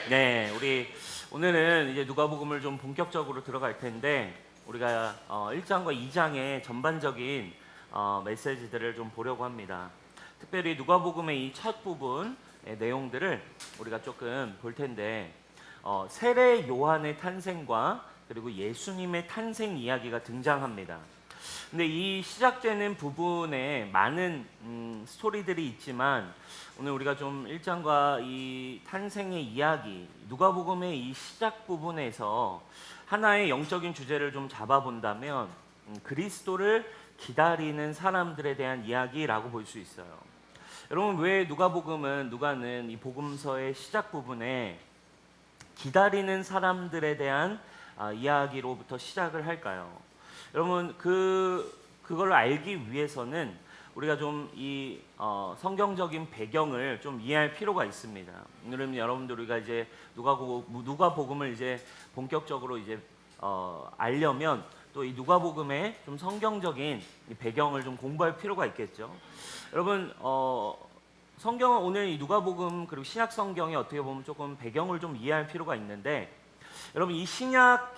네, 우리 오늘은 이제 누가복음을 좀 본격적으로 들어갈 텐데 우리가 1장과 2장의 전반적인 메시지들을 좀 보려고 합니다. 특별히 누가복음의 이 첫 부분의 내용들을 우리가 조금 볼 텐데 세례 요한의 탄생과 그리고 예수님의 탄생 이야기가 등장합니다. 근데 이 시작되는 부분에 많은 스토리들이 있지만 오늘 우리가 좀 1장과 이 탄생의 이야기, 누가복음의 이 시작 부분에서 하나의 영적인 주제를 좀 잡아본다면 그리스도를 기다리는 사람들에 대한 이야기라고 볼 수 있어요. 여러분, 왜 누가는 이 복음서의 시작 부분에 기다리는 사람들에 대한 이야기로부터 시작을 할까요? 여러분, 그걸 알기 위해서는 우리가 좀 이 성경적인 배경을 좀 이해할 필요가 있습니다. 오늘은 여러분들 우리가 이제 누가복음을 이제 본격적으로 이제 알려면 또 이 누가복음의 좀 성경적인 이 배경을 좀 공부할 필요가 있겠죠. 여러분, 성경은 오늘 이 누가복음 그리고 신약 성경에 어떻게 보면 조금 배경을 좀 이해할 필요가 있는데, 여러분 이 신약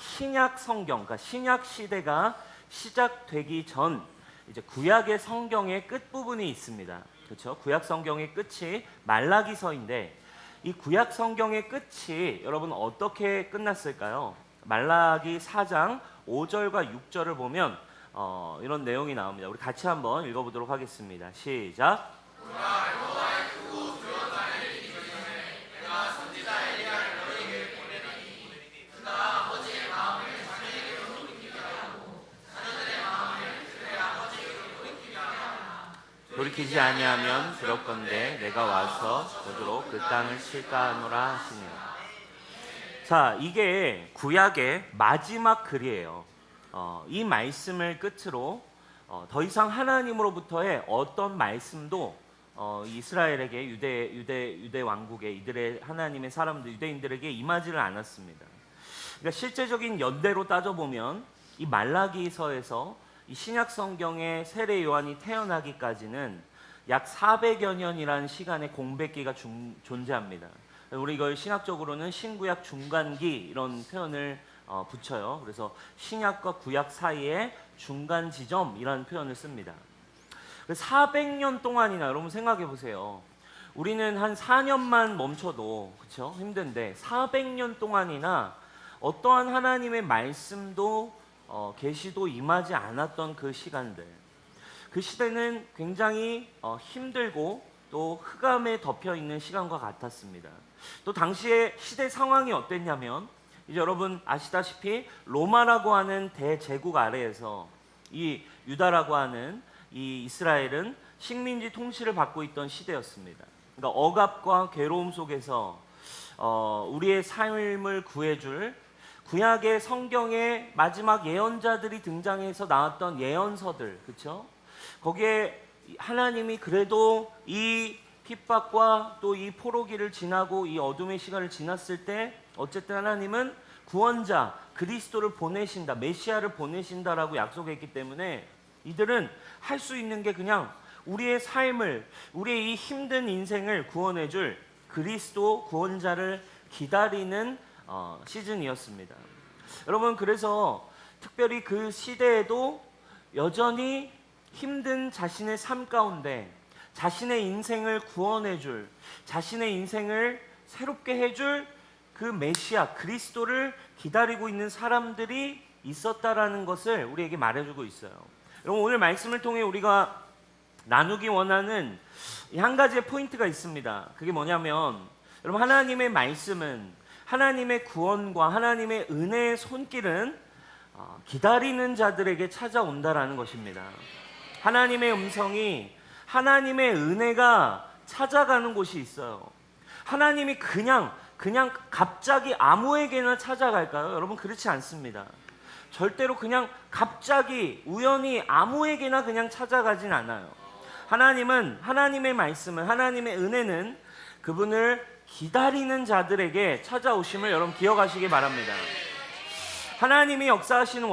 성경, 그러니까 신약 시대가 시작되기 전 이제 구약의 성경의 끝 부분이 있습니다. 그렇죠? 구약 성경의 끝이 말라기서인데 이 구약 성경의 끝이 여러분 어떻게 끝났을까요? 말라기 4장 5절과 6절을 보면 이런 내용이 나옵니다. 우리 같이 한번 읽어보도록 하겠습니다. 시작. 돌이키지 아니하면 그럴건대 내가 와서 너더러 그 땅을 칠까 하노라 하시니라. 자, 이게 구약의 마지막 글이에요. 이 말씀을 끝으로 더 이상 하나님으로부터의 어떤 말씀도 이스라엘에게 유대 왕국의 이들의 하나님의 사람들 유대인들에게 임하지를 않았습니다. 그러니까 실제적인 연대로 따져보면 이 말라기서에서 이 신약 성경의 세례 요한이 태어나기까지는 약 400여 년이라는 시간의 공백기가 존재합니다. 우리 이걸 신학적으로는 신구약 중간기 이런 표현을 붙여요. 그래서 신약과 구약 사이의 중간 지점이라는 표현을 씁니다. 400년 동안이나 여러분 생각해 보세요. 우리는 한 4년만 멈춰도 그렇죠? 힘든데 400년 동안이나 어떠한 하나님의 말씀도 계시도 임하지 않았던 그 시간들, 그 시대는 굉장히 힘들고 또 흑암에 덮여 있는 시간과 같았습니다. 또 당시의 시대 상황이 어땠냐면 이제 여러분 아시다시피 로마라고 하는 대제국 아래에서 이 유다라고 하는 이 이스라엘은 식민지 통치를 받고 있던 시대였습니다. 그러니까 억압과 괴로움 속에서 우리의 삶을 구해줄 구약의 성경의 마지막 예언자들이 등장해서 나왔던 예언서들, 그렇죠? 거기에 하나님이 그래도 이 핍박과 또 이 포로기를 지나고 이 어둠의 시간을 지났을 때 어쨌든 하나님은 구원자 그리스도를 보내신다, 메시아를 보내신다라고 약속했기 때문에 이들은 할 수 있는 게 그냥 우리의 삶을, 우리의 이 힘든 인생을 구원해줄 그리스도 구원자를 기다리는 시즌이었습니다. 여러분, 그래서 특별히 그 시대에도 여전히 힘든 자신의 삶 가운데 자신의 인생을 구원해줄, 자신의 인생을 새롭게 해줄 그 메시아 그리스도를 기다리고 있는 사람들이 있었다라는 것을 우리에게 말해주고 있어요. 여러분, 오늘 말씀을 통해 우리가 나누기 원하는 이 한 가지의 포인트가 있습니다. 그게 뭐냐면 여러분, 하나님의 말씀은, 하나님의 구원과 하나님의 은혜의 손길은 기다리는 자들에게 찾아온다라는 것입니다. 하나님의 음성이, 하나님의 은혜가 찾아가는 곳이 있어요. 하나님이 그냥 갑자기 아무에게나 찾아갈까요? 여러분, 그렇지 않습니다. 절대로 그냥 갑자기 우연히 아무에게나 그냥 찾아가진 않아요. 하나님은, 하나님의 말씀은, 하나님의 은혜는 그분을 기다리는 자들에게 찾아오심을 여러분 기억하시기 바랍니다. 하나님이 역사하시는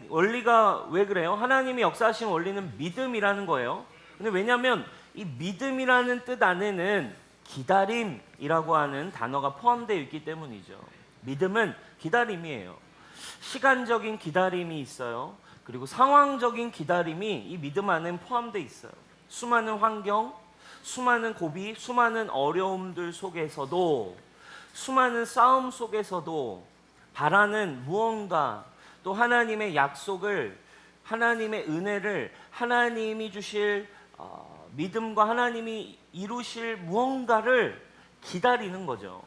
원리가 왜 그래요? 하나님이 역사하시는 원리는 믿음이라는 거예요. 근데 왜냐하면 이 믿음이라는 뜻 안에는 기다림이라고 하는 단어가 포함되어 있기 때문이죠. 믿음은 기다림이에요. 시간적인 기다림이 있어요. 그리고 상황적인 기다림이 이 믿음 안에 포함되어 있어요. 수많은 환경, 수많은 고비, 수많은 어려움들 속에서도, 수많은 싸움 속에서도 바라는 무언가, 또 하나님의 약속을, 하나님의 은혜를, 하나님이 주실 믿음과 하나님이 이루실 무언가를 기다리는 거죠.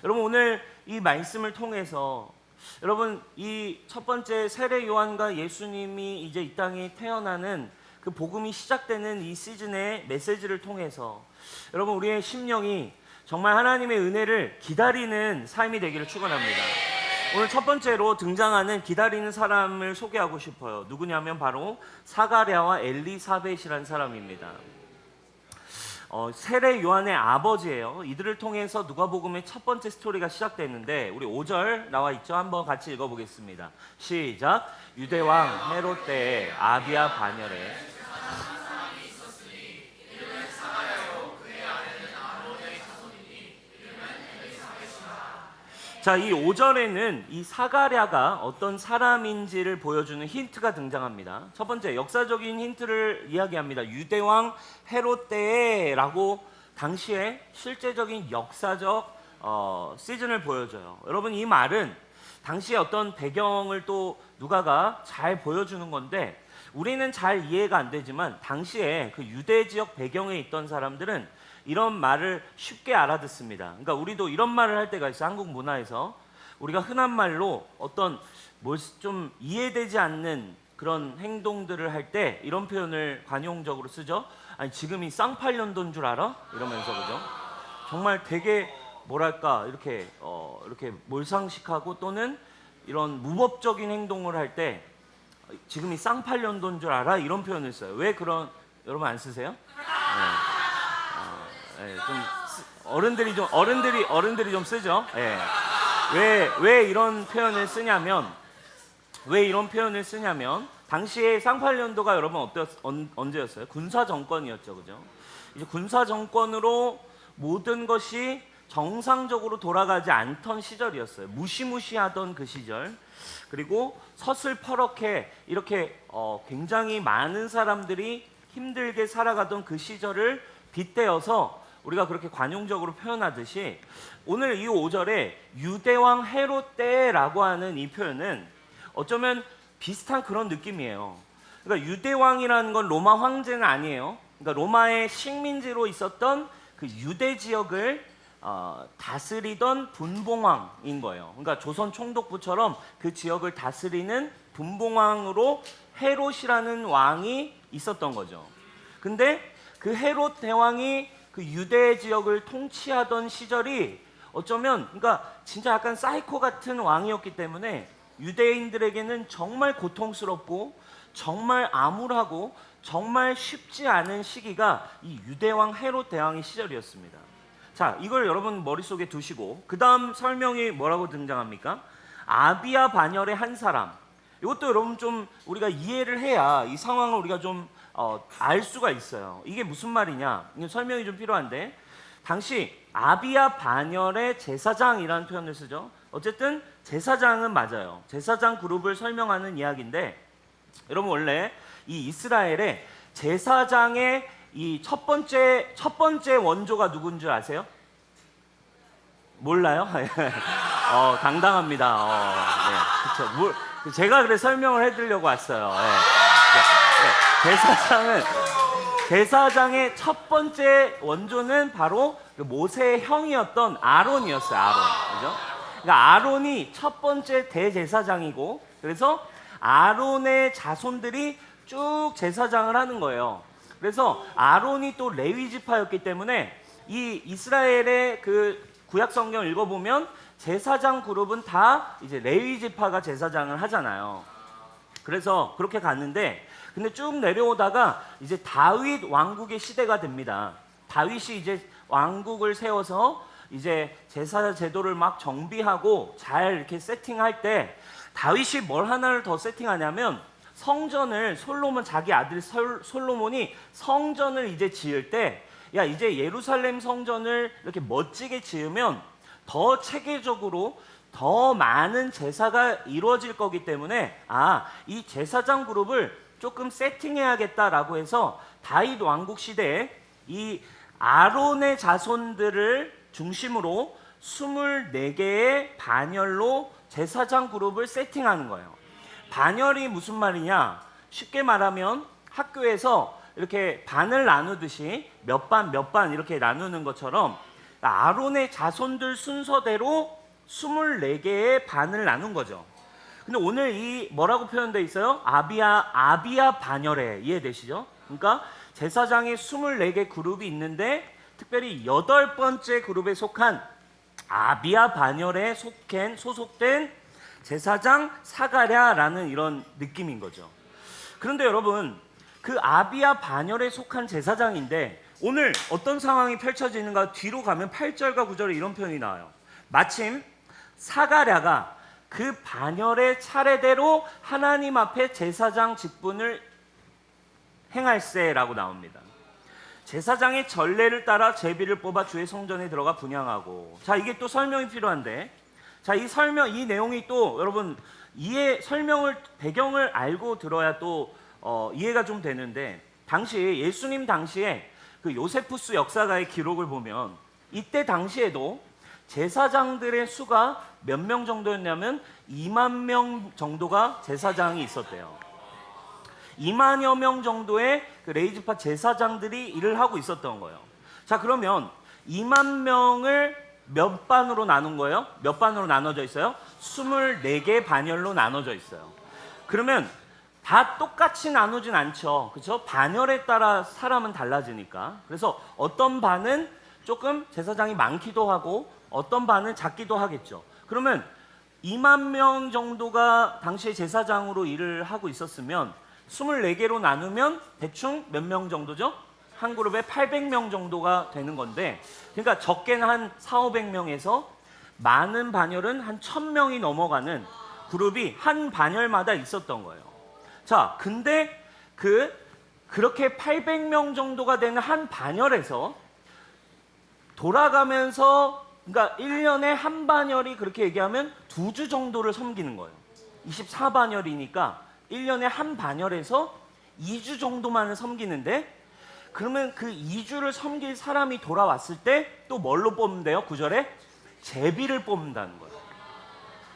여러분, 오늘 이 말씀을 통해서 여러분, 이 첫 번째 세례 요한과 예수님이 이제 이 땅에 태어나는 그 복음이 시작되는 이 시즌의 메시지를 통해서 여러분, 우리의 심령이 정말 하나님의 은혜를 기다리는 삶이 되기를 축원합니다. 오늘 첫 번째로 등장하는 기다리는 사람을 소개하고 싶어요. 누구냐면 바로 사가랴와 엘리사벳이라는 사람입니다. 세례 요한의 아버지예요. 이들을 통해서 누가복음의 첫 번째 스토리가 시작됐는데, 우리 5절 나와 있죠. 한번 같이 읽어보겠습니다. 시작. 유대왕 헤롯 때에 아비야 반열에 자, 이 5절에는 이 사가랴가 어떤 사람인지를 보여주는 힌트가 등장합니다. 첫 번째, 역사적인 힌트를 이야기합니다. 유대왕 헤롯 때라고 당시에 실제적인 역사적 시즌을 보여줘요. 여러분, 이 말은 당시에 어떤 배경을 또 누가가 잘 보여주는 건데, 우리는 잘 이해가 안 되지만 당시에 그 유대 지역 배경에 있던 사람들은 이런 말을 쉽게 알아듣습니다. 그러니까 우리도 이런 말을 할 때가 있어요. 한국 문화에서 우리가 흔한 말로 어떤 뭘 좀 이해되지 않는 그런 행동들을 할 때 이런 표현을 관용적으로 쓰죠. 아니, 지금이 쌍팔년도인 줄 알아? 이러면서, 그죠? 정말 되게 뭐랄까 이렇게 몰상식하고 또는 이런 무법적인 행동을 할 때 지금이 쌍팔년도인 줄 알아? 이런 표현을 써요. 왜 그런, 여러분 안 쓰세요? 네. 좀 어른들이 좀 쓰죠. 네. 왜 이런 표현을 쓰냐면 당시에 쌍팔년도가 여러분 언제였어요? 군사 정권이었죠, 그죠? 이제 군사 정권으로 모든 것이 정상적으로 돌아가지 않던 시절이었어요. 무시무시하던 그 시절. 그리고 서슬퍼렇게 이렇게 굉장히 많은 사람들이 힘들게 살아가던 그 시절을 빗대어서 우리가 그렇게 관용적으로 표현하듯이 오늘 이 5절에 유대왕 헤롯 때라고 하는 이 표현은 어쩌면 비슷한 그런 느낌이에요. 그러니까 유대왕이라는 건 로마 황제는 아니에요. 그러니까 로마의 식민지로 있었던 그 유대 지역을 다스리던 분봉왕인 거예요. 그러니까 조선 총독부처럼 그 지역을 다스리는 분봉왕으로 헤롯이라는 왕이 있었던 거죠. 근데 그 헤롯 대왕이 그 유대 지역을 통치하던 시절이 어쩌면, 그러니까 진짜 약간 사이코 같은 왕이었기 때문에 유대인들에게는 정말 고통스럽고 정말 암울하고 정말 쉽지 않은 시기가 이 유대왕 헤롯 대왕의 시절이었습니다. 자, 이걸 여러분 머릿속에 두시고 그 다음 설명이 뭐라고 등장합니까? 아비야 반열의 한 사람. 이것도 여러분 좀 우리가 이해를 해야 이 상황을 우리가 좀 알 수가 있어요. 이게 무슨 말이냐? 설명이 좀 필요한데, 당시 아비야 반열의 제사장이라는 표현을 쓰죠. 어쨌든 제사장은 맞아요. 제사장 그룹을 설명하는 이야기인데, 여러분 원래 이 이스라엘의 제사장의 이 첫 번째 원조가 누군 줄 아세요? 몰라요? 당당합니다. 네, 그렇죠. 제가 그래 설명을 해드리려고 왔어요. 제사장의 첫 번째 원조는 바로 모세의 형이었던 아론이었어요. 그죠? 그러니까 아론이 첫 번째 대제사장이고, 그래서 아론의 자손들이 쭉 제사장을 하는 거예요. 그래서 아론이 또 레위 지파였기 때문에 이 이스라엘의 그 구약 성경을 읽어보면 제사장 그룹은 다 이제 레위 지파가 제사장을 하잖아요. 그래서 그렇게 갔는데, 근데 쭉 내려오다가 이제 다윗 왕국의 시대가 됩니다. 다윗이 이제 왕국을 세워서 이제 제사 제도를 막 정비하고 잘 이렇게 세팅할 때 다윗이 뭘 하나를 더 세팅하냐면, 성전을 자기 아들 솔로몬이 성전을 이제 지을 때, 야, 이제 예루살렘 성전을 이렇게 멋지게 지으면 더 체계적으로 더 많은 제사가 이루어질 거기 때문에 이 제사장 그룹을 조금 세팅해야겠다라고 해서 다윗 왕국 시대에 이 아론의 자손들을 중심으로 24개의 반열로 제사장 그룹을 세팅하는 거예요. 반열이 무슨 말이냐? 쉽게 말하면 학교에서 이렇게 반을 나누듯이 몇 반 이렇게 나누는 것처럼 아론의 자손들 순서대로 24개의 반을 나눈 거죠. 근데 오늘 이 뭐라고 표현되어 있어요? 아비야 반열에, 이해되시죠? 그러니까 제사장의 24개 그룹이 있는데 특별히 8번째 그룹에 속한 아비야 반열에 소속된 제사장 사가랴라는 이런 느낌인 거죠. 그런데 여러분, 그 아비야 반열에 속한 제사장인데 오늘 어떤 상황이 펼쳐지는가? 뒤로 가면 8절과 9절에 이런 표현이 나와요. 마침 사가랴가 그 반열의 차례대로 하나님 앞에 제사장 직분을 행할세라고 나옵니다. 제사장의 전례를 따라 제비를 뽑아 주의 성전에 들어가 분향하고. 자, 이게 또 설명이 필요한데, 자, 이 내용이 또 여러분 설명을 배경을 알고 들어야 또 이해가 좀 되는데, 당시 예수님 당시에 그 요세푸스 역사가의 기록을 보면 이때 당시에도 제사장들의 수가 몇 명 정도였냐면 2만 명 정도가 제사장이 있었대요. 2만여 명 정도의 그 레위지파 제사장들이 일을 하고 있었던 거예요. 자, 그러면 2만 명을 몇 반으로 나눈 거예요? 몇 반으로 나눠져 있어요? 24개 반열로 나눠져 있어요. 그러면 다 똑같이 나누진 않죠. 그렇죠? 반열에 따라 사람은 달라지니까. 그래서 어떤 반은 조금 제사장이 많기도 하고 어떤 반은 작기도 하겠죠. 그러면 2만 명 정도가 당시에 제사장으로 일을 하고 있었으면 24개로 나누면 대충 몇 명 정도죠? 한 그룹에 800명 정도가 되는 건데, 그러니까 적게는 한 400~500명에서 많은 반열은 한 1000명이 넘어가는 그룹이 한 반열마다 있었던 거예요. 자, 근데 그렇게 800명 정도가 되는 한 반열에서 돌아가면서, 그러니까 1년에 한 반열이 그렇게 얘기하면 2주 정도를 섬기는 거예요. 24반열이니까 1년에 한 반열에서 2주 정도만을 섬기는데, 그러면 그 2주를 섬길 사람이 돌아왔을 때 또 뭘로 뽑는데요? 9절에 제비를 뽑는다는 거예요.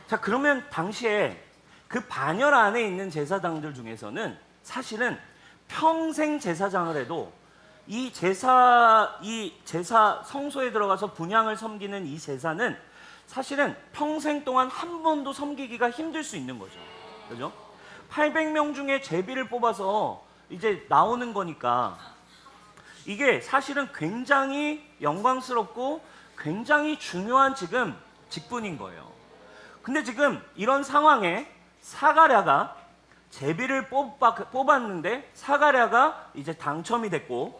자, 그러면 당시에 그 반열 안에 있는 제사장들 중에서는 사실은 평생 제사장을 해도 이 제사 성소에 들어가서 분향을 섬기는 이 제사는 사실은 평생 동안 한 번도 섬기기가 힘들 수 있는 거죠. 그죠? 800명 중에 제비를 뽑아서 이제 나오는 거니까 이게 사실은 굉장히 영광스럽고 굉장히 중요한 지금 직분인 거예요. 근데 지금 이런 상황에 사가랴가 제비를 뽑았는데 사가랴가 이제 당첨이 됐고,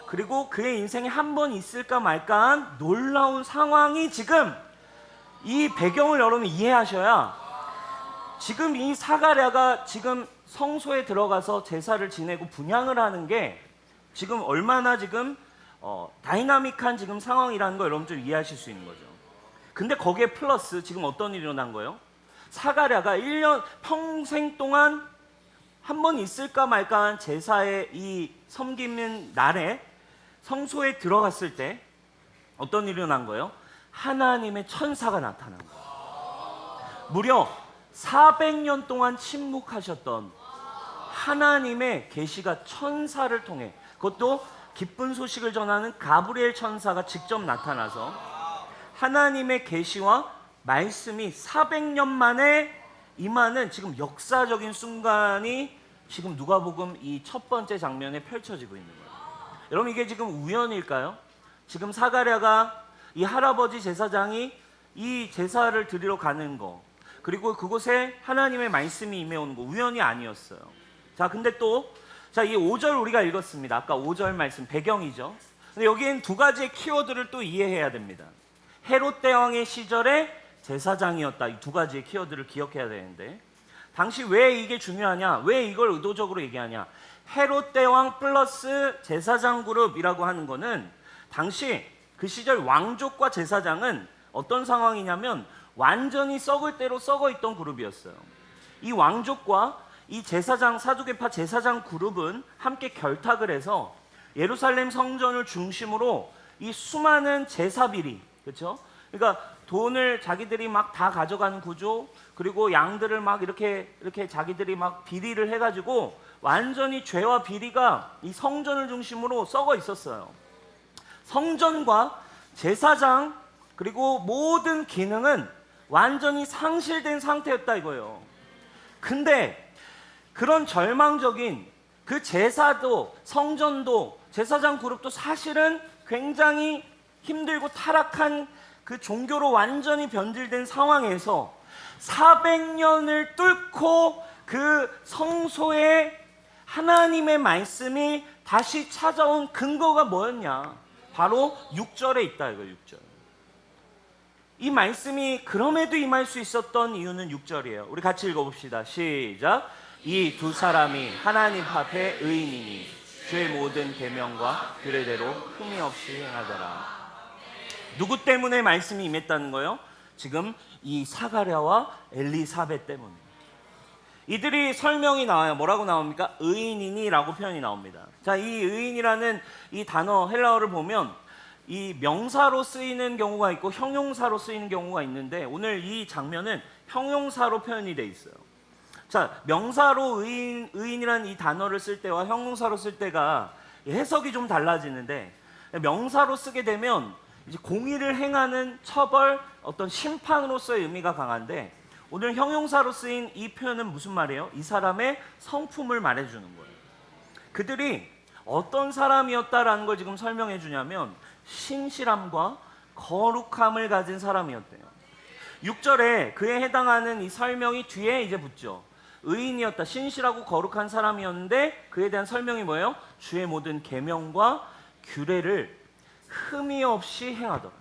그리고 그의 인생에 한 번 있을까 말까한 놀라운 상황이 지금, 이 배경을 여러분 이해하셔야 지금 이 사가랴가 지금 성소에 들어가서 제사를 지내고 분향을 하는 게 지금 얼마나 지금 다이나믹한 지금 상황이라는 거 여러분 좀 이해하실 수 있는 거죠. 근데 거기에 플러스 지금 어떤 일이 일어난 거예요? 사가랴가 1년 평생 동안 한 번 있을까 말까한 제사의 이 섬기는 날에 성소에 들어갔을 때 어떤 일이 일어난 거예요? 하나님의 천사가 나타난 거예요. 무려 400년 동안 침묵하셨던 하나님의 계시가 천사를 통해, 그것도 기쁜 소식을 전하는 가브리엘 천사가 직접 나타나서 하나님의 계시와 말씀이 400년 만에 임하는 지금 역사적인 순간이 지금 누가복음 이 첫 번째 장면에 펼쳐지고 있는 거예요. 여러분, 이게 지금 우연일까요? 지금 사가랴가 이 할아버지 제사장이 이 제사를 드리러 가는 거, 그리고 그곳에 하나님의 말씀이 임해오는 거 우연이 아니었어요. 자, 근데 또 이 5절 우리가 읽었습니다. 아까 5절 말씀 배경이죠. 근데 여기엔 두 가지의 키워드를 또 이해해야 됩니다. 헤롯 대왕의 시절에 제사장이었다. 이 두 가지의 키워드를 기억해야 되는데, 당시 왜 이게 중요하냐? 왜 이걸 의도적으로 얘기하냐? 헤롯 대왕 플러스 제사장 그룹이라고 하는 거는 당시 그 시절 왕족과 제사장은 어떤 상황이냐면 완전히 썩을 대로 썩어 있던 그룹이었어요. 이 왕족과 이 제사장, 사두개파 제사장 그룹은 함께 결탁을 해서 예루살렘 성전을 중심으로 이 수많은 제사 비리, 그렇죠? 그러니까 돈을 자기들이 막 다 가져가는 구조, 그리고 양들을 막 이렇게 자기들이 막 비리를 해가지고 완전히 죄와 비리가 이 성전을 중심으로 썩어 있었어요. 성전과 제사장 그리고 모든 기능은 완전히 상실된 상태였다 이거예요. 근데 그런 절망적인 그 제사도 성전도 제사장 그룹도 사실은 굉장히 힘들고 타락한 그 종교로 완전히 변질된 상황에서 400년을 뚫고 그 성소에 하나님의 말씀이 다시 찾아온 근거가 뭐였냐? 바로 6절에 있다 이거 6절. 이 말씀이 그럼에도 임할 수 있었던 이유는 6절이에요. 우리 같이 읽어봅시다. 시작. 이 두 사람이 하나님 앞에 의인이니 주의 모든 계명과 규례대로 흠이 없이 행하더라. 누구 때문에 말씀이 임했다는 거예요? 지금 이 사가랴와 엘리사벳 때문에. 이들이 설명이 나와요. 뭐라고 나옵니까? 의인이니라고 표현이 나옵니다. 자, 이 의인이라는 이 단어 헬라어를 보면 이 명사로 쓰이는 경우가 있고 형용사로 쓰이는 경우가 있는데 오늘 이 장면은 형용사로 표현이 돼 있어요. 자, 명사로 의인이라는 이 단어를 쓸 때와 형용사로 쓸 때가 해석이 좀 달라지는데 명사로 쓰게 되면 이제 공의를 행하는 처벌, 어떤 심판으로서의 의미가 강한데 오늘 형용사로 쓰인 이 표현은 무슨 말이에요? 이 사람의 성품을 말해주는 거예요. 그들이 어떤 사람이었다라는 걸 지금 설명해 주냐면 신실함과 거룩함을 가진 사람이었대요. 6절에 그에 해당하는 이 설명이 뒤에 이제 붙죠. 의인이었다, 신실하고 거룩한 사람이었는데 그에 대한 설명이 뭐예요? 주의 모든 계명과 규례를 흠이 없이 행하더라.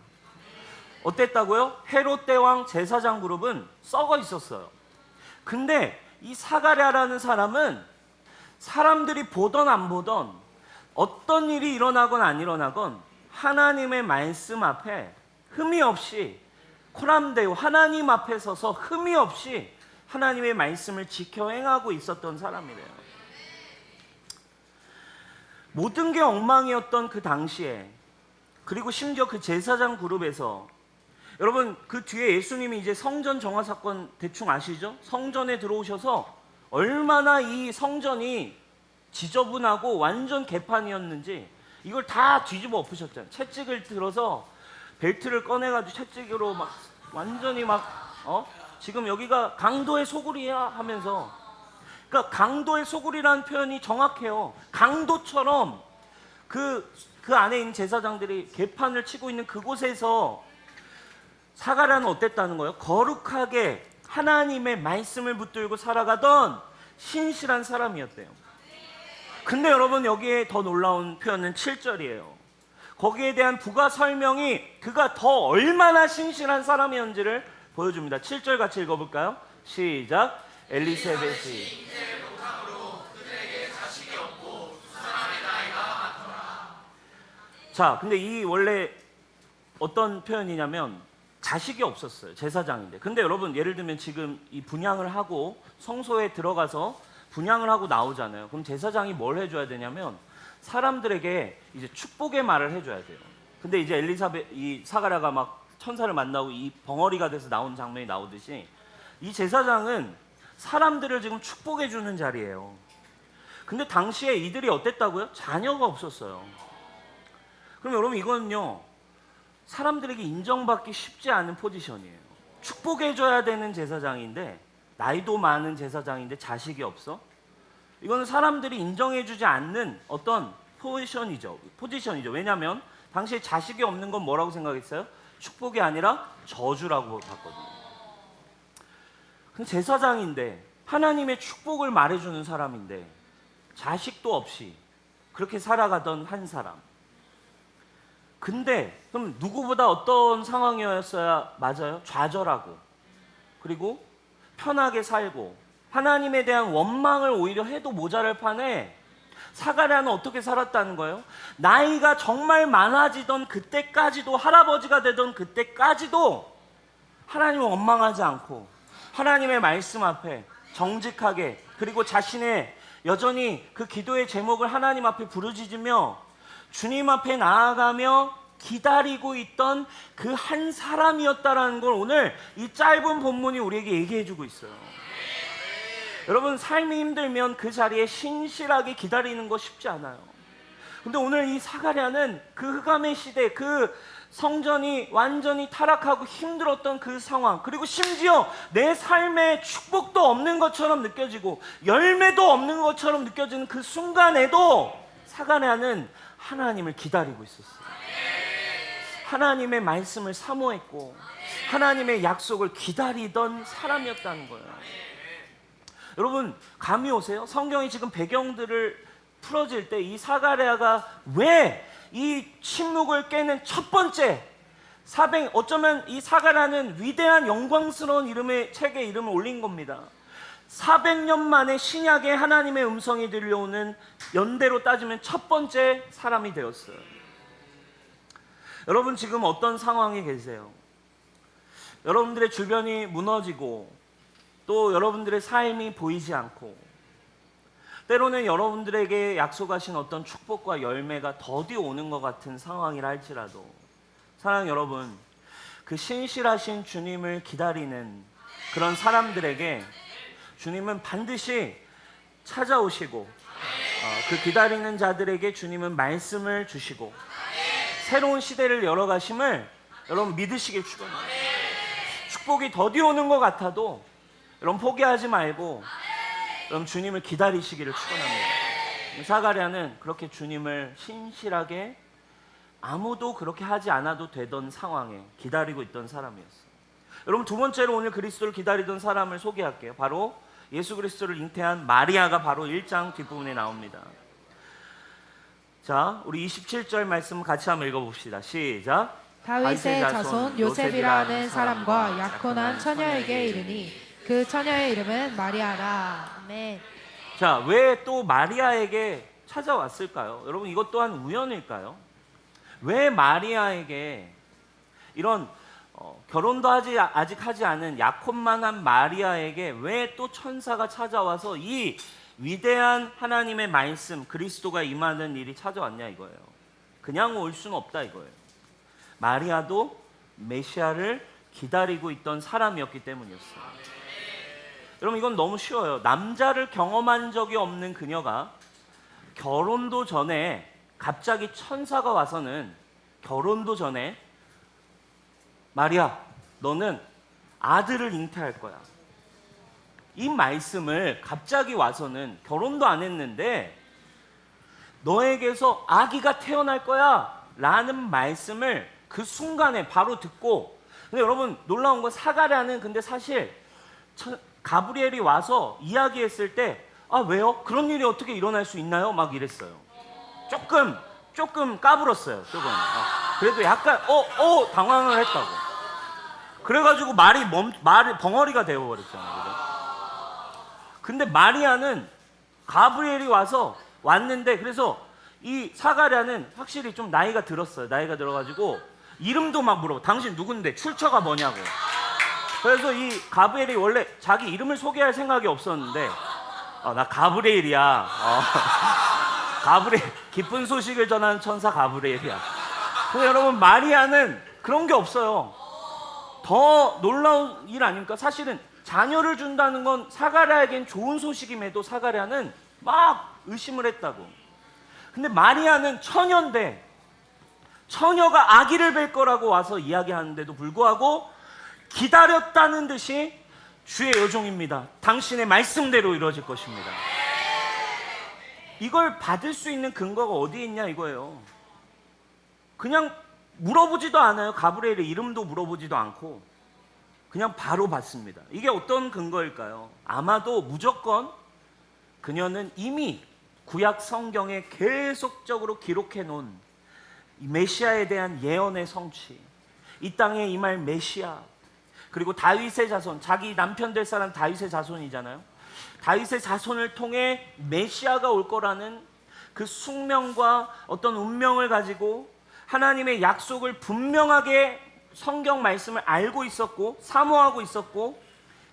어땠다고요? 헤롯 대왕 제사장 그룹은 썩어 있었어요. 근데 이 사가랴라는 사람은 사람들이 보던 안 보던 어떤 일이 일어나건 안 일어나건 하나님의 말씀 앞에 흠이 없이 코람데오 하나님 앞에 서서 흠이 없이 하나님의 말씀을 지켜 행하고 있었던 사람이래요. 모든 게 엉망이었던 그 당시에, 그리고 심지어 그 제사장 그룹에서 여러분 그 뒤에 예수님이 이제 성전 정화 사건 대충 아시죠? 성전에 들어오셔서 얼마나 이 성전이 지저분하고 완전 개판이었는지 이걸 다 뒤집어 엎으셨잖아요. 채찍을 들어서 벨트를 꺼내가지고 채찍으로 막 완전히 막 지금 여기가 강도의 소굴이야 하면서, 그러니까 강도의 소굴이라는 표현이 정확해요. 강도처럼 그 안에 있는 제사장들이 개판을 치고 있는 그곳에서 사가랴는 어땠다는 거예요? 거룩하게 하나님의 말씀을 붙들고 살아가던 신실한 사람이었대요. 근데 여러분 여기에 더 놀라운 표현은 7절이에요. 거기에 대한 부가 설명이 그가 더 얼마나 신실한 사람이었는지를 보여줍니다. 7절 같이 읽어볼까요? 시작. 엘리사벳이 자, 근데 이 원래 어떤 표현이냐면 자식이 없었어요. 제사장인데. 근데 여러분 예를 들면 지금 이 분향을 하고 성소에 들어가서 분향을 하고 나오잖아요. 그럼 제사장이 뭘 해줘야 되냐면 사람들에게 이제 축복의 말을 해줘야 돼요. 근데 이제 이 사가랴가 막 천사를 만나고 이 벙어리가 돼서 나온 장면이 나오듯이 이 제사장은 사람들을 지금 축복해주는 자리예요. 근데 당시에 이들이 어땠다고요? 자녀가 없었어요. 그럼 여러분 이거는요, 사람들에게 인정받기 쉽지 않은 포지션이에요. 축복해줘야 되는 제사장인데, 나이도 많은 제사장인데 자식이 없어? 이거는 사람들이 인정해주지 않는 어떤 포지션이죠. 왜냐하면 당시에 자식이 없는 건 뭐라고 생각했어요? 축복이 아니라 저주라고 봤거든요. 근데 제사장인데 하나님의 축복을 말해주는 사람인데 자식도 없이 그렇게 살아가던 한 사람. 근데 그럼 누구보다 어떤 상황이었어야 맞아요? 좌절하고 그리고 편하게 살고 하나님에 대한 원망을 오히려 해도 모자랄 판에 사가랴는 어떻게 살았다는 거예요? 나이가 정말 많아지던 그때까지도, 할아버지가 되던 그때까지도 하나님을 원망하지 않고 하나님의 말씀 앞에 정직하게, 그리고 자신의 여전히 그 기도의 제목을 하나님 앞에 부르짖으며 주님 앞에 나아가며 기다리고 있던 그 한 사람이었다라는 걸 오늘 이 짧은 본문이 우리에게 얘기해 주고 있어요. 여러분, 삶이 힘들면 그 자리에 신실하게 기다리는 거 쉽지 않아요. 근데 오늘 이 사가랴는 그 흑암의 시대, 그 성전이 완전히 타락하고 힘들었던 그 상황, 그리고 심지어 내 삶에 축복도 없는 것처럼 느껴지고 열매도 없는 것처럼 느껴지는 그 순간에도 사가랴는 하나님을 기다리고 있었어요. 하나님의 말씀을 사모했고 하나님의 약속을 기다리던 사람이었다는 거예요. 여러분, 감이 오세요? 성경이 지금 배경들을 풀어질 때 이 사가랴가 왜 이 침묵을 깨는 첫 번째, 어쩌면 이 사가랴는 위대한 영광스러운 책에 이름을 올린 겁니다. 400년 만에 신약에 하나님의 음성이 들려오는, 연대로 따지면 첫 번째 사람이 되었어요. 여러분, 지금 어떤 상황에 계세요? 여러분들의 주변이 무너지고 또 여러분들의 삶이 보이지 않고, 때로는 여러분들에게 약속하신 어떤 축복과 열매가 더디 오는 것 같은 상황이라 할지라도, 사랑하는 여러분, 그 신실하신 주님을 기다리는 그런 사람들에게 주님은 반드시 찾아오시고, 그 기다리는 자들에게 주님은 말씀을 주시고 새로운 시대를 열어가심을 여러분 믿으시길 축원합니다. 축복이 더디 오는 것 같아도 여러분 포기하지 말고 여러분 주님을 기다리시기를 축원합니다. 사가랴는 그렇게 주님을 신실하게, 아무도 그렇게 하지 않아도 되던 상황에 기다리고 있던 사람이었어요. 여러분, 두 번째로 오늘 그리스도를 기다리던 사람을 소개할게요. 바로 예수 그리스도를 잉태한 마리아가 바로 1장 뒷부분에 나옵니다. 자, 우리 27절 말씀 같이 한번 읽어봅시다. 시작. 다윗의 자손 요셉이라는 사람과 약혼한 처녀에게 이르니 그 처녀의 이름은 마리아라. 아멘. 자, 왜 또 마리아에게 찾아왔을까요? 여러분, 이것 또한 우연일까요? 왜 마리아에게, 이런 결혼도 아직 하지 않은 약혼만한 마리아에게 왜 또 천사가 찾아와서 이 위대한 하나님의 말씀, 그리스도가 임하는 일이 찾아왔냐 이거예요. 그냥 올 수는 없다 이거예요. 마리아도 메시아를 기다리고 있던 사람이었기 때문이었어요. 여러분, 이건 너무 쉬워요. 남자를 경험한 적이 없는 그녀가 결혼도 전에 갑자기 천사가 와서는, 결혼도 전에 마리아, 너는 아들을 잉태할 거야, 이 말씀을 갑자기 와서는, 결혼도 안 했는데 너에게서 아기가 태어날 거야 라는 말씀을 그 순간에 바로 듣고, 근데 여러분 놀라운 건 사가랴는 근데 사실 가브리엘이 와서 이야기했을 때, 아 왜요? 그런 일이 어떻게 일어날 수 있나요? 막 이랬어요. 조금 까불었어요. 그래도 약간 당황을 했다고. 그래가지고 말이 벙어리가 되어버렸잖아요. 그죠? 근데 마리아는 가브리엘이 왔는데, 그래서 이 사가랴는 확실히 좀 나이가 들었어요. 나이가 들어가지고 이름도 막 물어봐. 당신 누군데? 출처가 뭐냐고. 그래서 이 가브리엘이 원래 자기 이름을 소개할 생각이 없었는데, 나 가브리엘이야. 가브리엘, 기쁜 소식을 전하는 천사 가브리엘이야. 근데 여러분, 마리아는 그런 게 없어요. 더 놀라운 일 아닙니까? 사실은 자녀를 준다는 건 사가랴에겐 좋은 소식임에도 사가랴는 막 의심을 했다고. 근데 마리아는 처녀인데, 처녀가 아기를 뵐 거라고 와서 이야기하는데도 불구하고 기다렸다는 듯이 주의 여종입니다, 당신의 말씀대로 이루어질 것입니다, 이걸 받을 수 있는 근거가 어디에 있냐 이거예요. 그냥 물어보지도 않아요. 가브리엘의 이름도 물어보지도 않고 그냥 바로 받습니다. 이게 어떤 근거일까요? 아마도 무조건 그녀는 이미 구약 성경에 계속적으로 기록해 놓은 이 메시아에 대한 예언의 성취, 이 땅에 임할 메시아, 그리고 다윗의 자손, 자기 남편 될 사람 다윗의 자손이잖아요. 다윗의 자손을 통해 메시아가 올 거라는 그 숙명과 어떤 운명을 가지고 하나님의 약속을 분명하게 성경 말씀을 알고 있었고 사모하고 있었고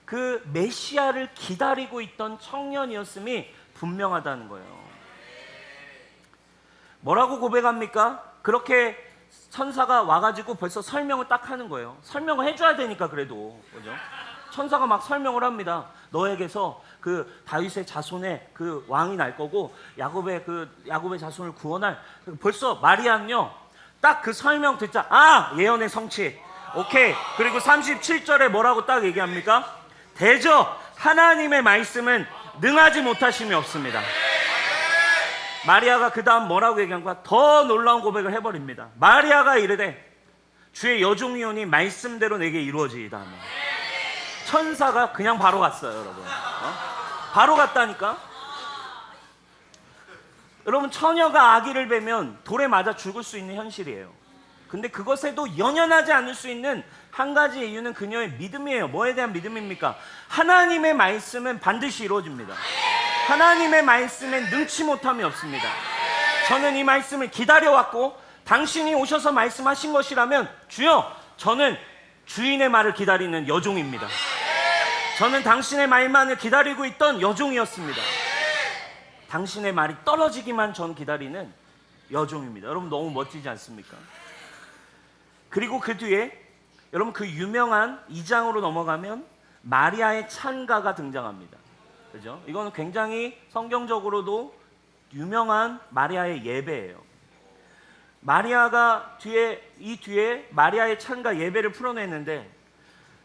그 메시아를 기다리고 있던 청년이었음이 분명하다는 거예요. 뭐라고 고백합니까? 그렇게 천사가 와가지고 벌써 설명을 딱 하는 거예요. 설명을 해줘야 되니까 그래도 그죠? 천사가 막 설명을 합니다. 너에게서 그 다윗의 자손의 그 왕이 날 거고 야곱의 자손을 구원할. 벌써 마리아는요 딱 그 설명 듣자 예언의 성취. 오케이. 그리고 37절에 뭐라고 딱 얘기합니까? 대저 하나님의 말씀은 능하지 못하심이 없습니다. 마리아가 그 다음 뭐라고 얘기한 거야? 더 놀라운 고백을 해버립니다. 마리아가 이르되 주의 여종이오니 말씀대로 내게 이루어지이다. 천사가 그냥 바로 갔어요, 여러분. 바로 갔다니까. 여러분, 처녀가 아기를 베면 돌에 맞아 죽을 수 있는 현실이에요. 근데 그것에도 연연하지 않을 수 있는 한 가지 이유는 그녀의 믿음이에요. 뭐에 대한 믿음입니까? 하나님의 말씀은 반드시 이루어집니다. 하나님의 말씀엔 능치 못함이 없습니다. 저는 이 말씀을 기다려왔고 당신이 오셔서 말씀하신 것이라면 주여, 저는 주인의 말을 기다리는 여종입니다. 저는 당신의 말만을 기다리고 있던 여종이었습니다. 당신의 말이 떨어지기만 전 기다리는 여종입니다. 여러분 너무 멋지지 않습니까? 그리고 그 뒤에 여러분 그 유명한 2장으로 넘어가면 마리아의 찬가가 등장합니다. 그죠? 이거는 굉장히 성경적으로도 유명한 마리아의 예배예요. 마리아가 이 뒤에 마리아의 찬가 예배를 풀어냈는데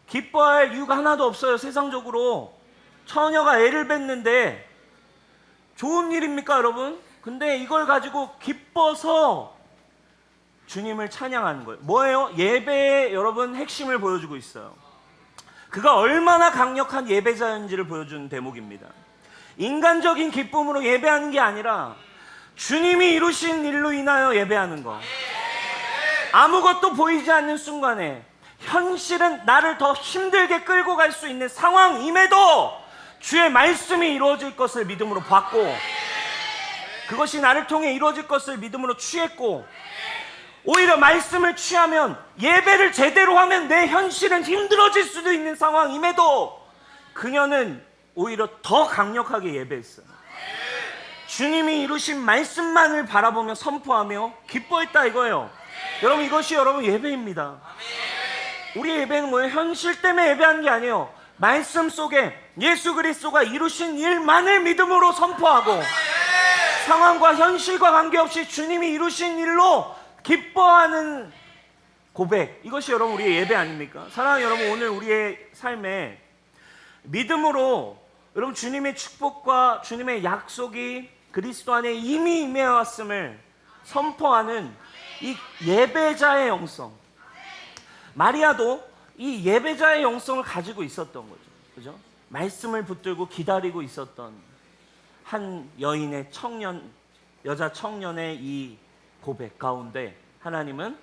기뻐할 이유가 하나도 없어요. 세상적으로 처녀가 애를 낳는데 좋은 일입니까, 여러분? 근데 이걸 가지고 기뻐서 주님을 찬양하는 거예요. 뭐예요? 예배의 여러분 핵심을 보여주고 있어요. 그가 얼마나 강력한 예배자인지를 보여주는 대목입니다. 인간적인 기쁨으로 예배하는 게 아니라 주님이 이루신 일로 인하여 예배하는 거. 아무것도 보이지 않는 순간에 현실은 나를 더 힘들게 끌고 갈 수 있는 상황임에도 주의 말씀이 이루어질 것을 믿음으로 봤고 그것이 나를 통해 이루어질 것을 믿음으로 취했고 오히려 말씀을 취하면 예배를 제대로 하면 내 현실은 힘들어질 수도 있는 상황임에도 그녀는 오히려 더 강력하게 예배했어요. 주님이 이루신 말씀만을 바라보며 선포하며 기뻐했다 이거예요. 여러분 이것이 여러분 예배입니다. 우리의 예배는 뭐예요? 현실 때문에 예배하는 게 아니에요. 말씀 속에 예수 그리스도가 이루신 일만을 믿음으로 선포하고 상황과 현실과 관계없이 주님이 이루신 일로 기뻐하는 고백. 이것이 여러분 우리의 예배 아닙니까? 사랑하는 여러분, 오늘 우리의 삶에 믿음으로 여러분 주님의 축복과 주님의 약속이 그리스도 안에 이미 임해왔음을 선포하는 이 예배자의 영성. 마리아도 이 예배자의 영성을 가지고 있었던 거죠. 그죠? 말씀을 붙들고 기다리고 있었던 한 여인의 여자 청년의 이 고백 가운데 하나님은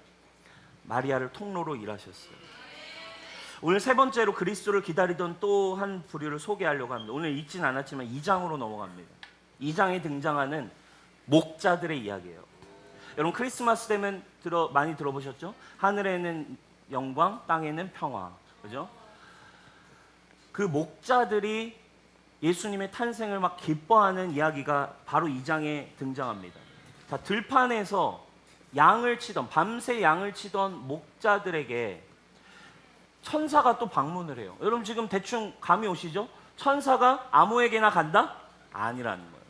마리아를 통로로 일하셨어요. 오늘 세 번째로 그리스도를 기다리던 또 한 부류를 소개하려고 합니다. 오늘 읽진 않았지만 2장으로 넘어갑니다. 2장에 등장하는 목자들의 이야기예요. 여러분 크리스마스 되면 많이 들어보셨죠? 하늘에는 영광, 땅에는 평화. 그죠? 그 목자들이 예수님의 탄생을 막 기뻐하는 이야기가 바로 2장에 등장합니다. 자, 들판에서 밤새 양을 치던 목자들에게 천사가 또 방문을 해요. 여러분 지금 대충 감이 오시죠? 천사가 아무에게나 간다? 아니라는 거예요.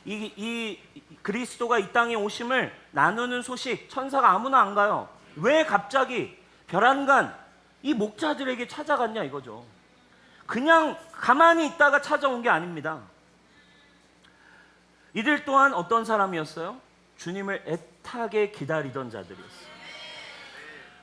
이 그리스도가 이 땅에 오심을 나누는 소식, 천사가 아무나 안 가요. 왜 갑자기 별안간 이 목자들에게 찾아갔냐 이거죠. 그냥 가만히 있다가 찾아온 게 아닙니다. 이들 또한 어떤 사람이었어요? 주님을 애타게 기다리던 자들이었어요.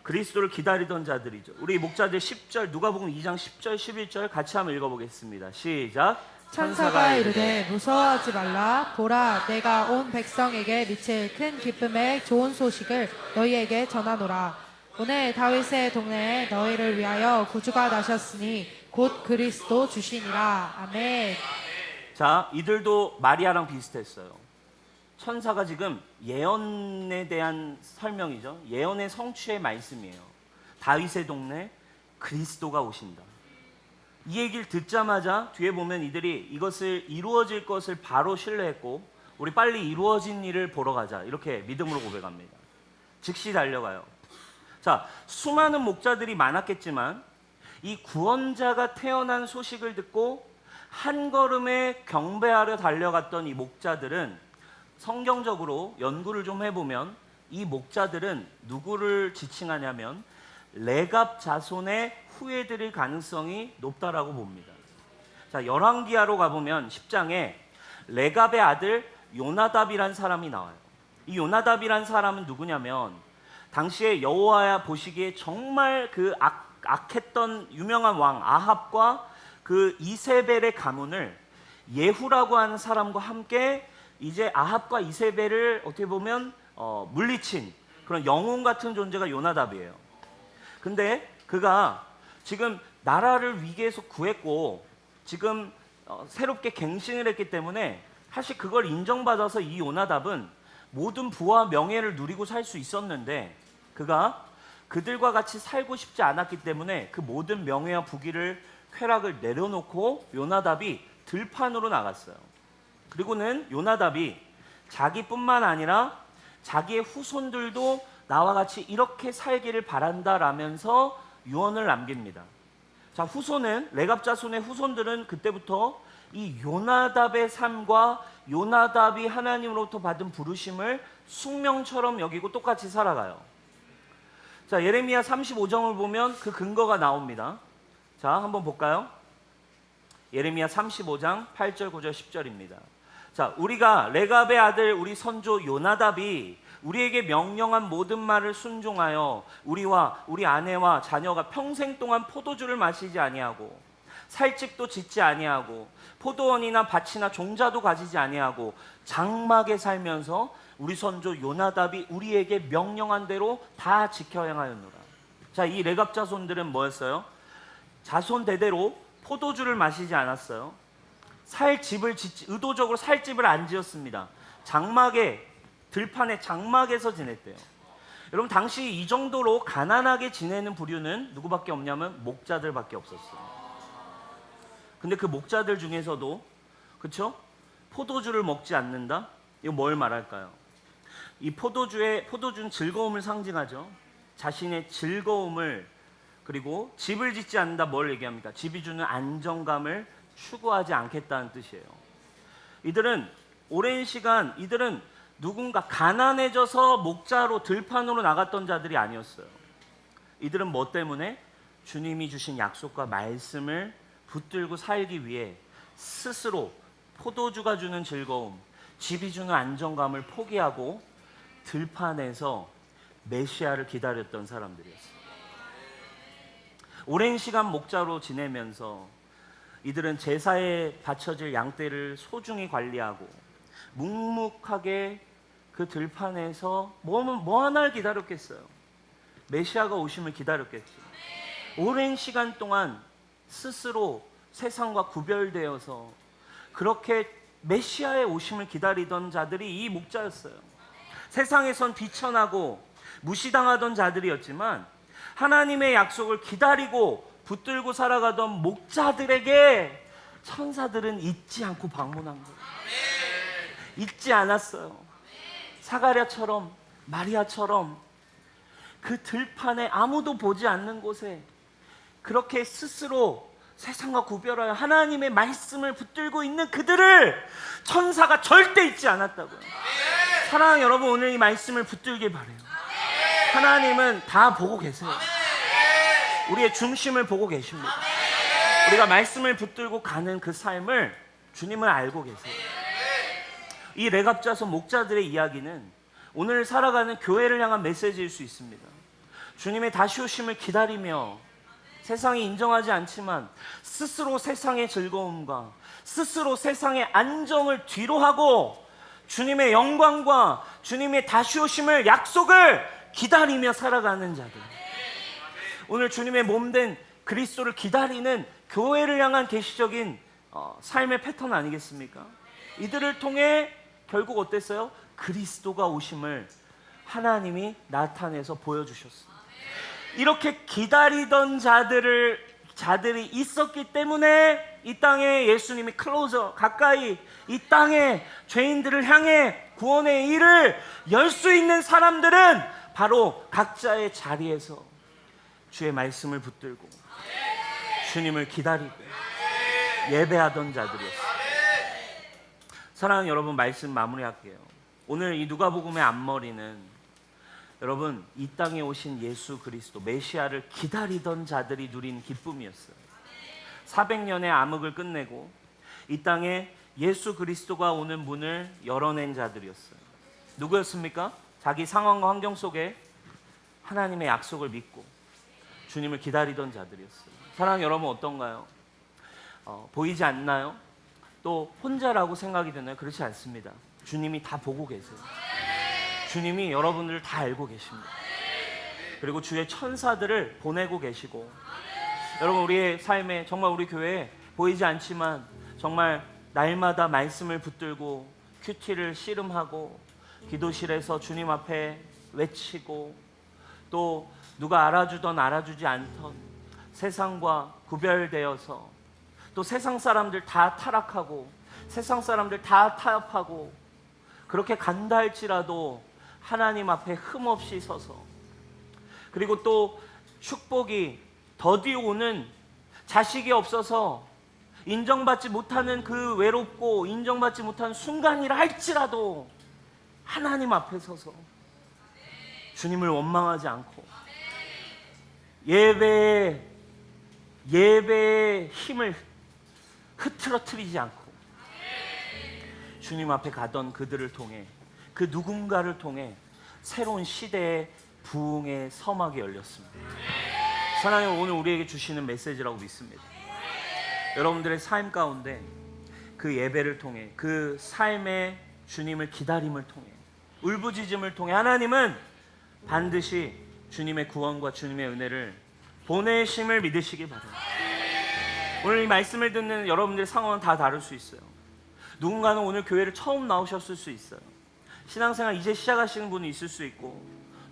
그리스도를 기다리던 자들이죠. 우리 목자들 10절, 누가복음 2장 10절 11절 같이 한번 읽어보겠습니다. 시작. 천사가 이르되 무서워하지 말라. 보라, 내가 온 백성에게 미칠 큰 기쁨의 좋은 소식을 너희에게 전하노라. 오늘 다윗의 동네에 너희를 위하여 구주가 나셨으니 곧 그리스도 주시니라. 아멘. 자, 이들도 마리아랑 비슷했어요. 천사가 지금 예언에 대한 설명이죠. 예언의 성취의 말씀이에요. 다윗의 동네 그리스도가 오신다. 이 얘기를 듣자마자 뒤에 보면 이들이 이것을 이루어질 것을 바로 신뢰했고 우리 빨리 이루어진 일을 보러 가자 이렇게 믿음으로 고백합니다. 즉시 달려가요. 자, 수많은 목자들이 많았겠지만 이 구원자가 태어난 소식을 듣고 한 걸음에 경배하려 달려갔던 이 목자들은 성경적으로 연구를 좀 해보면 이 목자들은 누구를 지칭하냐면 레갑 자손의 후예들일 가능성이 높다라고 봅니다. 자, 열왕기하로 가보면 10장에 레갑의 아들 요나답이란 사람이 나와요. 이 요나답이란 사람은 누구냐면 당시에 여호와 보시기에 정말 그 악했던 유명한 왕 아합과 그 이세벨의 가문을 예후라고 하는 사람과 함께 이제 아합과 이세벨을 어떻게 보면 물리친 그런 영웅 같은 존재가 요나답이에요. 근데 그가 지금 나라를 위기에서 구했고 지금 새롭게 갱신을 했기 때문에 사실 그걸 인정받아서 이 요나답은 모든 부와 명예를 누리고 살 수 있었는데 그가 그들과 같이 살고 싶지 않았기 때문에 그 모든 명예와 부귀를 쾌락을 내려놓고 요나답이 들판으로 나갔어요. 그리고는 요나답이 자기뿐만 아니라 자기의 후손들도 나와 같이 이렇게 살기를 바란다라면서 유언을 남깁니다. 자, 후손은 레갑 자손의 후손들은 그때부터 이 요나답의 삶과 요나답이 하나님으로부터 받은 부르심을 숙명처럼 여기고 똑같이 살아가요. 자, 예레미야 35장을 보면 그 근거가 나옵니다. 자, 한번 볼까요? 예레미야 35장 8절 9절 10절입니다. 자, 우리가 레갑의 아들 우리 선조 요나답이 우리에게 명령한 모든 말을 순종하여 우리와 우리 아내와 자녀가 평생 동안 포도주를 마시지 아니하고 살집도 짓지 아니하고 포도원이나 밭이나 종자도 가지지 아니하고 장막에 살면서 우리 선조 요나답이 우리에게 명령한 대로 다 지켜 행하였노라. 자, 이 레갑 자손들은 뭐였어요? 자손 대대로 포도주를 마시지 않았어요. 의도적으로 살집을 안 지었습니다. 장막에, 들판에 장막에서 지냈대요. 여러분, 당시 이 정도로 가난하게 지내는 부류는 누구밖에 없냐면 목자들밖에 없었어요. 근데 그 목자들 중에서도, 그쵸? 포도주를 먹지 않는다? 이거 뭘 말할까요? 이 포도주는 즐거움을 상징하죠. 자신의 즐거움을, 그리고 집을 짓지 않는다, 뭘 얘기합니까? 집이 주는 안정감을 추구하지 않겠다는 뜻이에요. 이들은 오랜 시간 누군가 가난해져서 목자로 들판으로 나갔던 자들이 아니었어요. 이들은 뭐 때문에? 주님이 주신 약속과 말씀을 붙들고 살기 위해 스스로 포도주가 주는 즐거움, 집이 주는 안정감을 포기하고 들판에서 메시아를 기다렸던 사람들이었어요. 오랜 시간 목자로 지내면서 이들은 제사에 바쳐질 양떼를 소중히 관리하고 묵묵하게 그 들판에서 뭐 하나를 기다렸겠어요? 메시아가 오심을 기다렸겠죠. 오랜 시간 동안 스스로 세상과 구별되어서 그렇게 메시아의 오심을 기다리던 자들이 이 목자였어요. 세상에선 비천하고 무시당하던 자들이었지만 하나님의 약속을 기다리고 붙들고 살아가던 목자들에게 천사들은 잊지 않고 방문한 거예요. 잊지 않았어요. 사가랴처럼, 마리아처럼 그 들판에 아무도 보지 않는 곳에 그렇게 스스로 세상과 구별하여 하나님의 말씀을 붙들고 있는 그들을 천사가 절대 잊지 않았다고요. 사랑하는 여러분, 오늘 이 말씀을 붙들길 바라요. 하나님은 다 보고 계세요. 우리의 중심을 보고 계십니다. 우리가 말씀을 붙들고 가는 그 삶을 주님은 알고 계세요. 이 레갑 자손 목자들의 이야기는 오늘 살아가는 교회를 향한 메시지일 수 있습니다. 주님의 다시 오심을 기다리며 세상이 인정하지 않지만 스스로 세상의 즐거움과 스스로 세상의 안정을 뒤로하고 주님의 영광과 주님의 다시 오심을 약속을 기다리며 살아가는 자들, 오늘 주님의 몸된 그리스도를 기다리는 교회를 향한 계시적인 삶의 패턴 아니겠습니까? 이들을 통해 결국 어땠어요? 그리스도가 오심을 하나님이 나타내서 보여주셨습니다. 이렇게 기다리던 자들이 있었기 때문에 이 땅에 예수님이 클로저 가까이 이 땅에 죄인들을 향해 구원의 일을 열 수 있는 사람들은 바로 각자의 자리에서 주의 말씀을 붙들고 주님을 기다리고 예배하던 자들이었어요. 사랑하는 여러분, 말씀 마무리할게요. 오늘 이 누가복음의 앞머리는 여러분, 이 땅에 오신 예수 그리스도 메시아를 기다리던 자들이 누린 기쁨이었어요. 400년의 암흑을 끝내고 이 땅에 예수 그리스도가 오는 문을 열어낸 자들이었어요. 누구였습니까? 자기 상황과 환경 속에 하나님의 약속을 믿고 주님을 기다리던 자들이었어요. 사랑하는 여러분, 어떤가요? 보이지 않나요? 또 혼자라고 생각이 되나요? 그렇지 않습니다. 주님이 다 보고 계세요. 주님이 여러분들을 다 알고 계십니다. 그리고 주의 천사들을 보내고 계시고, 여러분, 우리의 삶에, 정말 우리 교회에 보이지 않지만 정말 날마다 말씀을 붙들고 큐티를 씨름하고 기도실에서 주님 앞에 외치고, 또 누가 알아주던 알아주지 않던 세상과 구별되어서, 또 세상 사람들 다 타락하고 세상 사람들 다 타협하고 그렇게 간다 할지라도 하나님 앞에 흠없이 서서, 그리고 또 축복이 더디 오는, 자식이 없어서 인정받지 못하는 그 외롭고 인정받지 못하는 순간이라 할지라도 하나님 앞에 서서 주님을 원망하지 않고 예배의 힘을 흐트러뜨리지 않고 주님 앞에 가던 그들을 통해, 그 누군가를 통해 새로운 시대의 부흥의 서막이 열렸습니다. 사랑하는, 오늘 우리에게 주시는 메시지라고 믿습니다. 여러분들의 삶 가운데 그 예배를 통해, 그 삶의 주님을 기다림을 통해, 울부짖음을 통해 하나님은 반드시 주님의 구원과 주님의 은혜를 보내심을 믿으시기 바랍니다. 오늘 이 말씀을 듣는 여러분들의 상황은 다 다를 수 있어요. 누군가는 오늘 교회를 처음 나오셨을 수 있어요. 신앙생활 이제 시작하시는 분이 있을 수 있고,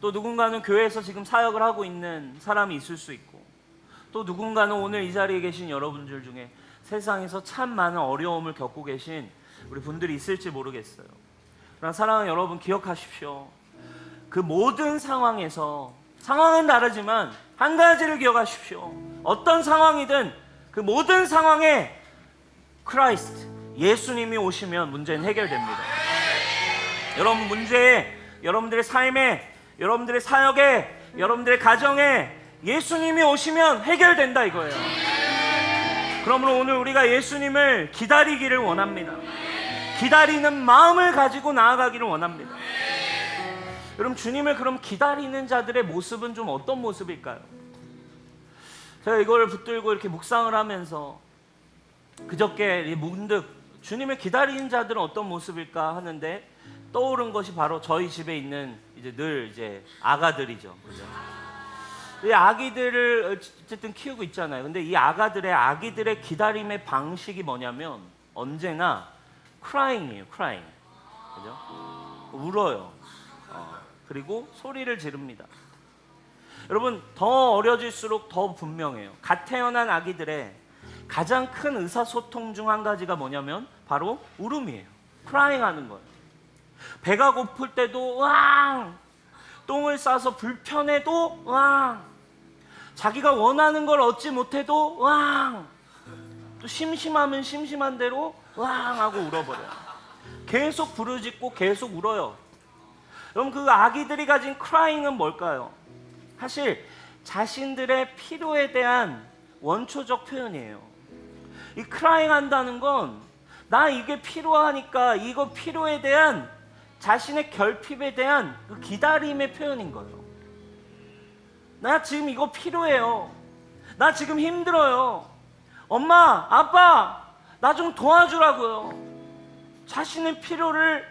또 누군가는 교회에서 지금 사역을 하고 있는 사람이 있을 수 있고, 또 누군가는 오늘 이 자리에 계신 여러분들 중에 세상에서 참 많은 어려움을 겪고 계신 우리 분들이 있을지 모르겠어요. 그러나 사랑하는 여러분, 기억하십시오. 그 모든 상황에서, 상황은 다르지만 한 가지를 기억하십시오. 어떤 상황이든 그 모든 상황에 크라이스트, 예수님이 오시면 문제는 해결됩니다. 여러분, 문제에, 여러분들의 삶에, 여러분들의 사역에, 여러분들의 가정에 예수님이 오시면 해결된다 이거예요. 그러므로 오늘 우리가 예수님을 기다리기를 원합니다. 기다리는 마음을 가지고 나아가기를 원합니다. 여러분, 주님을 그럼 기다리는 자들의 모습은 좀 어떤 모습일까요? 제가 이걸 붙들고 이렇게 묵상을 하면서 그저께 문득 주님을 기다리는 자들은 어떤 모습일까 하는데 떠오른 것이 바로 저희 집에 있는 늘 아가들이죠. 그죠? 이 아기들을 어쨌든 키우고 있잖아요. 근데 이 아기들의 기다림의 방식이 뭐냐면 언제나 crying이에요. crying. 그죠? 울어요. 그리고 소리를 지릅니다. 여러분, 더 어려질수록 더 분명해요. 갓 태어난 아기들의 가장 큰 의사소통 중 한 가지가 뭐냐면 바로 울음이에요. crying 하는 거예요. 배가 고플 때도 으앙, 똥을 싸서 불편해도 으앙, 자기가 원하는 걸 얻지 못해도 으앙, 또 심심하면 심심한 대로 으앙 하고 울어버려요. 계속 부르짖고 계속 울어요. 그럼 그 아기들이 가진 crying은 뭘까요? 사실 자신들의 필요에 대한 원초적 표현이에요. 이 crying 한다는 건 나 이게 필요하니까 이거 필요에 대한 자신의 결핍에 대한 그 기다림의 표현인 거예요. 나 지금 이거 필요해요. 나 지금 힘들어요. 엄마, 아빠, 나 좀 도와주라고요. 자신의 필요를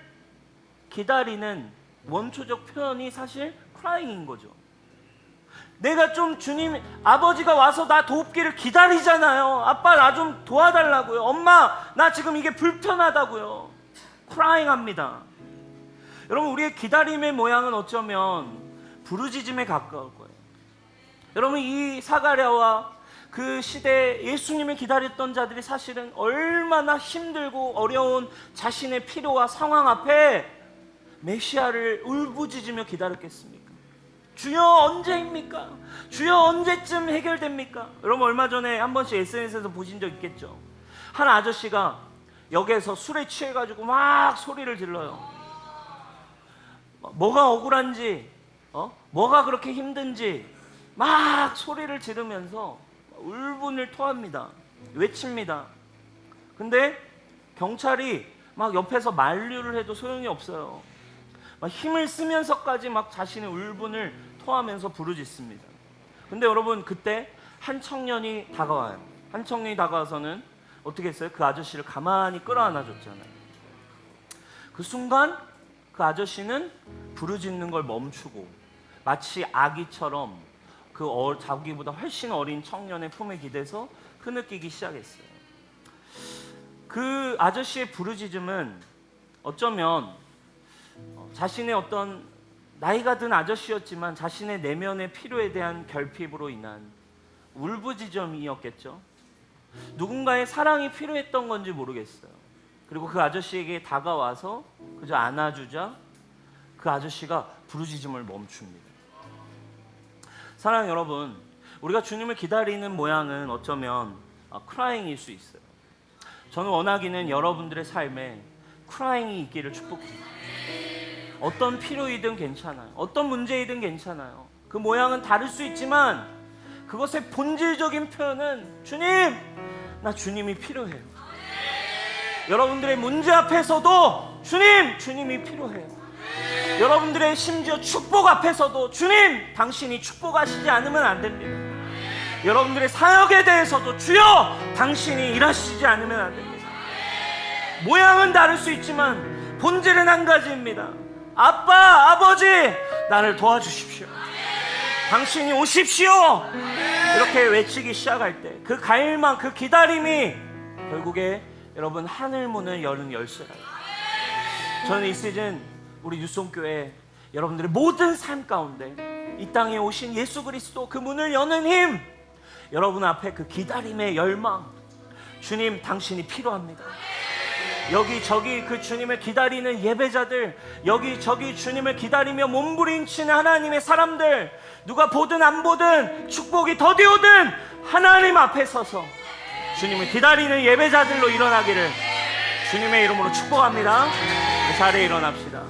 기다리는 원초적 표현이 사실 crying인 거죠. 내가 좀 주님, 아버지가 와서 나 돕기를 기다리잖아요. 아빠, 나 좀 도와달라고요. 엄마, 나 지금 이게 불편하다고요. crying 합니다. 여러분, 우리의 기다림의 모양은 어쩌면 부르짖음에 가까울 거예요. 여러분, 이 사가랴와 그 시대에 예수님을 기다렸던 자들이 사실은 얼마나 힘들고 어려운 자신의 필요와 상황 앞에 메시아를 울부짖으며 기다렸겠습니까? 주여 언제입니까? 주여 언제쯤 해결됩니까? 여러분, 얼마 전에 한 번씩 SNS에서 보신 적 있겠죠? 한 아저씨가 역에서 술에 취해가지고 막 소리를 질러요. 뭐가 억울한지, 뭐가 그렇게 힘든지 막 소리를 지르면서 울분을 토합니다. 외칩니다. 근데 경찰이 막 옆에서 만류를 해도 소용이 없어요. 막 힘을 쓰면서까지 막 자신의 울분을 토하면서 부르짖습니다. 근데 여러분, 그때 한 청년이 다가와요. 한 청년이 다가와서는 어떻게 했어요? 그 아저씨를 가만히 끌어안아 줬잖아요. 그 순간 그 아저씨는 부르짖는 걸 멈추고 마치 아기처럼 그 자기보다 훨씬 어린 청년의 품에 기대서 흐느끼기 시작했어요. 그 아저씨의 부르짖음은 어쩌면 자신의 어떤 나이가 든 아저씨였지만 자신의 내면의 필요에 대한 결핍으로 인한 울부짖음이었겠죠. 누군가의 사랑이 필요했던 건지 모르겠어요. 그리고 그 아저씨에게 다가와서 그저 안아주자 그 아저씨가 부르짖음을 멈춥니다. 사랑하는 여러분, 우리가 주님을 기다리는 모양은 어쩌면 크라잉일 수 있어요. 저는 원하기는 여러분들의 삶에 크라잉이 있기를 축복합니다. 어떤 필요이든 괜찮아요. 어떤 문제이든 괜찮아요. 그 모양은 다를 수 있지만 그것의 본질적인 표현은 주님, 나 주님이 필요해요. 여러분들의 문제 앞에서도 주님이 필요해요. 여러분들의 심지어 축복 앞에서도 주님, 당신이 축복하시지 않으면 안 됩니다. 여러분들의 사역에 대해서도 주여, 당신이 일하시지 않으면 안 됩니다. 모양은 다를 수 있지만 본질은 한 가지입니다. 아빠, 아버지, 나를 도와주십시오. 당신이 오십시오. 이렇게 외치기 시작할 때 그 갈망, 그 기다림이 결국에 여러분 하늘 문을 여는 열쇠라요. 저는 이 시즌 우리 유송교회 여러분들의 모든 삶 가운데 이 땅에 오신 예수 그리스도 그 문을 여는 힘, 여러분 앞에 그 기다림의 열망, 주님 당신이 필요합니다. 여기저기 그 주님을 기다리는 예배자들, 여기저기 주님을 기다리며 몸부림치는 하나님의 사람들, 누가 보든 안 보든 축복이 더디 오든 하나님 앞에 서서 주님을 기다리는 예배자들로 일어나기를 주님의 이름으로 축복합니다. 우리 자리에 일어납시다.